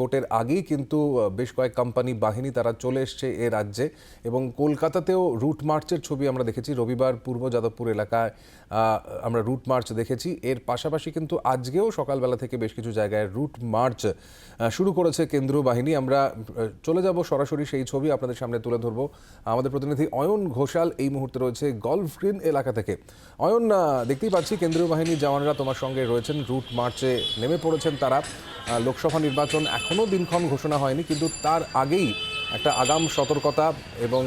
ভোটের আগেই কিন্তু বেশ কয়েক কোম্পানি বাহিনী তারা চলে এসছে এ রাজ্যে এবং কলকাতাতেও রুট মার্চের ছবি আমরা দেখেছি। রবিবার পূর্ব যাদবপুর এলাকায় আমরা রুট মার্চ দেখেছি। এর পাশাপাশি কিন্তু আজকেও সকালবেলা থেকে বেশ কিছু জায়গায় রুট মার্চ শুরু করেছে কেন্দ্রীয় বাহিনী। আমরা চলে যাব সরাসরি সেই ছবি আপনাদের সামনে তুলে ধরবো। আমাদের প্রতিনিধি অয়ন ঘোষাল এই মুহূর্তে রয়েছে গলফ গ্রিন এলাকা থেকে। অয়ন, দেখতেই পাচ্ছি কেন্দ্রীয় বাহিনীর জওয়ানরা তোমার সঙ্গে রয়েছেন, রুট মার্চে নেমে পড়েছেন তারা। লোকসভা নির্বাচন এখনও দিনক্ষণ ঘোষণা হয়নি, কিন্তু তার আগেই একটা আগাম সতর্কতা এবং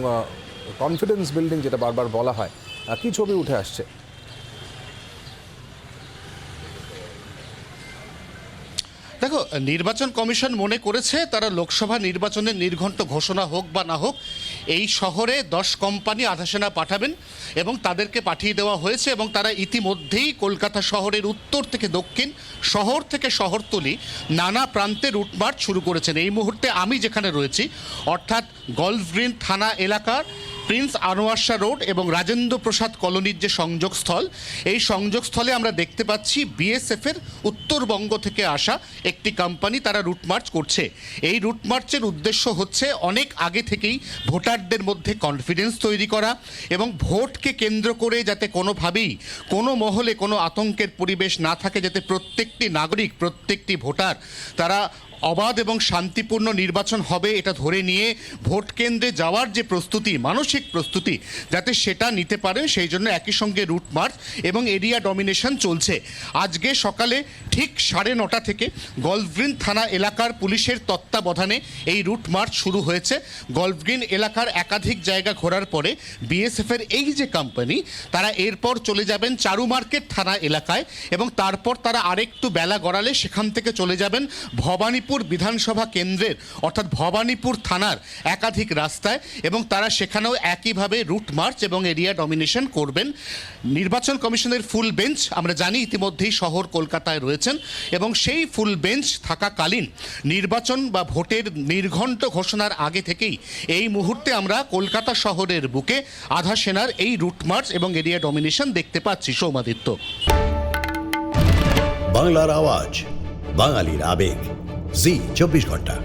কনফিডেন্স বিল্ডিং যেটা বারবার বলা হয়, কি ছবি উঠে আসছে? দেখো, নির্বাচন কমিশন মনে করেছে তারা লোকসভা নির্বাচনের নির্ঘণ্ট ঘোষণা হোক বা না হোক, এই শহরে 10 কোম্পানি আধা সেনা পাঠাবেন এবং তাদেরকে পাঠিয়ে দেওয়া হয়েছে এবং তারা ইতিমধ্যেই কলকাতা শহরের উত্তর থেকে দক্ষিণ, শহর থেকে শহরতলি নানা প্রান্তে রুটমার্চ শুরু করেছেন। এই মুহূর্তে আমি যেখানে রয়েছি, অর্থাৎ গলফ গ্রিন থানা এলাকার প্রিন্স আনোয়ার শাহ রোড এবং রাজেন্দ্র প্রসাদ কলোনির যে সংযোগস্থল, এই সংযোগস্থলে আমরা দেখতে পাচ্ছি বিএসএফের উত্তরবঙ্গ থেকে আসা একটি কোম্পানি তারা রুটমার্চ করছে। এই রুটমার্চের উদ্দেশ্য হচ্ছে অনেক আগে থেকেই ভোটারদের মধ্যে কনফিডেন্স তৈরি করা এবং ভোটকে কেন্দ্র করে যাতে কোনোভাবেই কোনো মহলে কোনো আতঙ্কের পরিবেশ না থাকে, যাতে প্রত্যেকটি নাগরিক, প্রত্যেকটি ভোটার তারা অবাধ এবং শান্তিপূর্ণ নির্বাচন হবে এটা ধরে নিয়ে ভোট কেন্দ্রে যাওয়ার যে প্রস্তুতি, মানসিক প্রস্তুতি, যাতে সেটা নিতে পারেন, সেই জন্য একই সঙ্গে রুট মার্চ এবং এরিয়া ডমিনেশন চলছে। আজকে সকালে ঠিক 9:30 থেকে গলফগ্রিন থানা এলাকার পুলিশের তত্ত্বাবধানে এই রুট মার্চ শুরু হয়েছে। গলফগ্রিন এলাকার একাধিক জায়গা ঘোরার পরে বিএসএফের এই যে কোম্পানি, তারা এরপর চলে যাবেন চারু মার্কেট থানা এলাকায় এবং তারপর তারা আরেকটু বেলা গড়ালে সেখান থেকে চলে যাবেন ভবানীপুর বিধানসভা কেন্দ্রের অর্থাৎ ভবানীপুর থানার একাধিক রাস্তায় এবং তারা সেখানেও একইভাবে রুট মার্চ এবং এরিয়া ডমিনেশন করবেন। নির্বাচন কমিশনের ফুল বেঞ্চ আমরা জানি ইতিমধ্যেই শহর কলকাতায় রয়েছেন এবং সেই ফুল বেঞ্চ থাকাকালীন নির্বাচন বা ভোটের নির্ঘণ্ট ঘোষণার আগে থেকেই এই মুহূর্তে আমরা কলকাতা শহরের বুকে আধা সেনার এই রুট মার্চ এবং এরিয়া ডমিনেশন দেখতে পাচ্ছি। সৌমাদিত্য। বাংলার আওয়াজ, বাঙালির আবেগ, জি 24 ঘন্টা।